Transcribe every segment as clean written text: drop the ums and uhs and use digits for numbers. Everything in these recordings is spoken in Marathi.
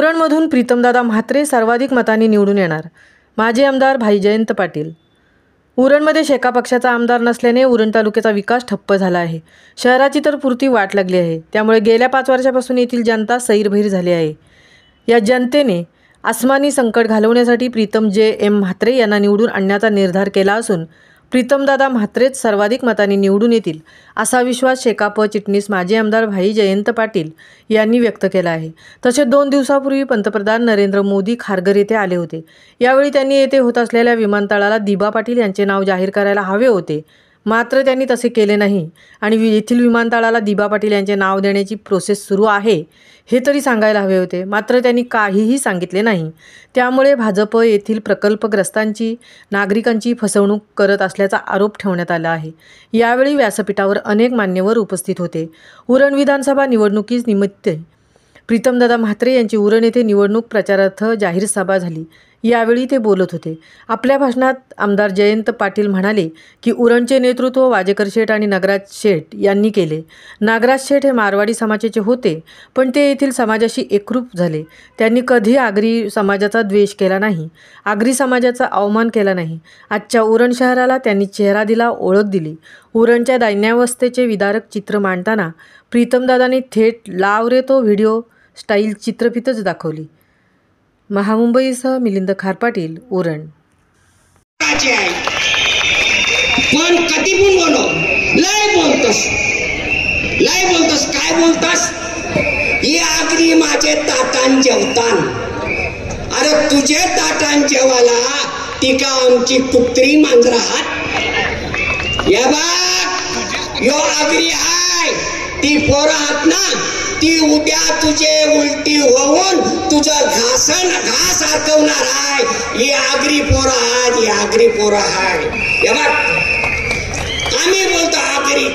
उरणमधून प्रीतमदादा म्हात्रे सर्वाधिक मतांनी निवडून येणार. माजी आमदार भाई जयंत पाटील. उरणमध्ये शेका पक्षाचा आमदार नसल्याने उरण तालुक्याचा विकास ठप्प झाला आहे. शहराची तर पुरती वाट लागली आहे. त्यामुळे गेल्या 5 वर्षापासून येथील जनता सैरभैर झाली आहे. या जनतेने आसमानी संकट घालवण्यासाठी प्रीतम जे.एम. म्हात्रे यांना निवडून आणण्याचा निर्धार केला असून प्रीतमदादा म्हात्रेच सर्वाधिक मतांनी निवडून येतील असा विश्वास शेकाप चिटणीस माजी आमदार भाई जयंत पाटील यांनी व्यक्त केला आहे. तसेच 2 दिवसापूर्वी पंतप्रधान नरेंद्र मोदी खारघर येथे आले होते. यावेळी त्यांनी येथे होत असलेल्या विमानतळाला दिबा पाटील यांचे नाव जाहीर करायला हवे होते, मात्र त्यांनी तसे केले नाही आणि येथील विमानतळाला दिबा पाटील यांचे नाव देण्याची प्रोसेस सुरू आहे हे तरी सांगायला हवे होते, मात्र त्यांनी काहीही सांगितले नाही. त्यामुळे भाजप येथील प्रकल्पग्रस्तांची नागरिकांची फसवणूक करत असल्याचा आरोप ठेवण्यात आला आहे. यावेळी व्यासपीठावर अनेक मान्यवर उपस्थित होते. उरण विधानसभा निवडणुकीनिमित्त प्रीतमदादा म्हात्रे यांची उरण येथे निवडणूक प्रचारार्थ जाहीर सभा झाली. यावेळी ते बोलत होते. आपल्या भाषणात आमदार जयंत पाटील म्हणाले की उरणचे नेतृत्व वाजेकर शेठ आणि नागराज शेठ यांनी केले. नागराज शेठ हे मारवाडी समाजाचे होते, पण ते येथील समाजाशी एकरूप झाले. त्यांनी कधी आगरी समाजाचा द्वेष केला नाही, आगरी समाजाचा अवमान केला नाही. आजच्या उरण शहराला त्यांनी चेहरा दिला, ओळख दिली. उरणच्या दैन्यावस्थेचे विदारक चित्र मांडताना प्रीतमदादांनी थेट लाव रे तो व्हिडिओ स्टाईल चित्रफितच दाखवली. महामुंबईसह मिलिंद खारपाटील, उरण. पण कधी पण बोलो लय बोलतोस काय बोलतोस? ही आगरी माझे ताटान जेवतान. अरे तुझे ताटान जेवाला टिका आमची पुत्री मांजराहात. या बघ यो आगरी हाय, ती पोरं हात ना, ती उद्या तुझे उलटी होऊन तुझं घास आरकवणार आहे. ही आगरी पोरं हाय. आम्ही बोलतो आगरी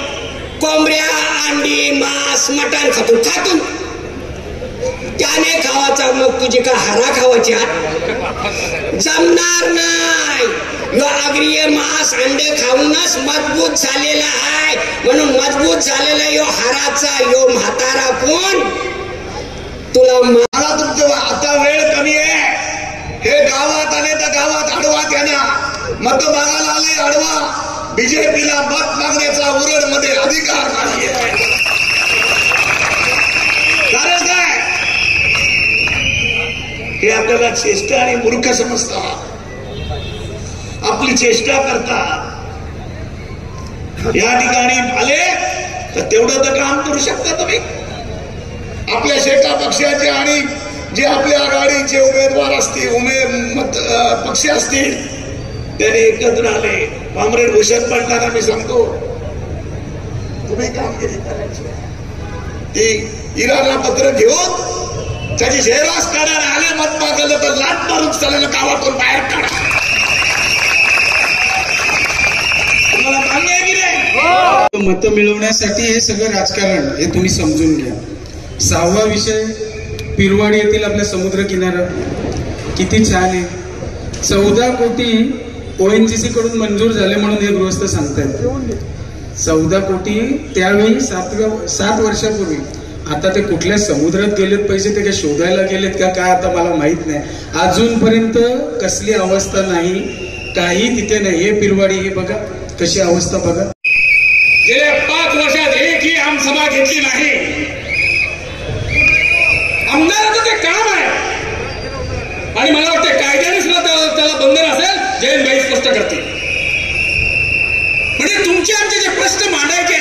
कोंबड्या, अंडी, मांस, मटण खातून त्याने खावाचा, मग तुझी का हरा खावाची जमणार नाही. यो आगरी मांस अंडे खाऊनच मजबूत झालेला आहे, म्हणून मजबूत झालेला यो हराचा यो म्हातारा कोण तुला मला तुमचं आता वेळ कमी आहे. हे गावात आले तर गावात अडवा, त्यांना मत मागायला आले अडवा. बीजेपीला मत मागण्याचा उरण मध्ये अधिकार नाही. कारण काय हे आपल्याला चेष्टा आणि मूर्ख समजतात, आपली चेष्टा करतात. या ठिकाणी आले तर तेवढं तर काम करू शकता तुम्ही. आपल्या शेका पक्षाचे आणि जे आपल्या आघाडीचे उमेदवार असतील, पक्ष असतील, त्याने एकत्र आले. कॉम्रेड भूषण पडताना मी सांगतो, तुम्ही कामगिरी करायची. ती इराला पत्र घेऊन त्याची झेरॉक्स काढायला आले, मत मागलं तर लाट मारून चाललं, गावातून बाहेर काढा. तुम्हाला मान्य आहे की नाही? मत मिळवण्यासाठी हे सगळं राजकारण हे तुम्ही समजून घ्या. 6वा विषय पिरवाडी येथील आपल्या समुद्र किनारा किती छान आहे. 14 कोटी ONGC कडून मंजूर झाले म्हणून हे गृहस्थ सांगतायत. 14 कोटी त्यावेळी 7 वर्षापूर्वी. आता ते कुठल्या समुद्रात गेलेत पैसे, ते काय शोधायला गेलेत का काय आता मला माहित नाही. अजूनपर्यंत कसली अवस्था नाही, काही तिथे नाही. हे पिरवाडी, हे बघा कशी अवस्था बघा. गेल्या 5 वर्षात एकही आमसभा घेतली नाही. आमदाराचं ते काम आहे आणि मला वाटतं कायद्याने सुद्धा त्याला बंधन असेल. जयंत भाई स्पष्ट करतील. म्हणजे तुमचे आमचे जे प्रश्न मांडायचे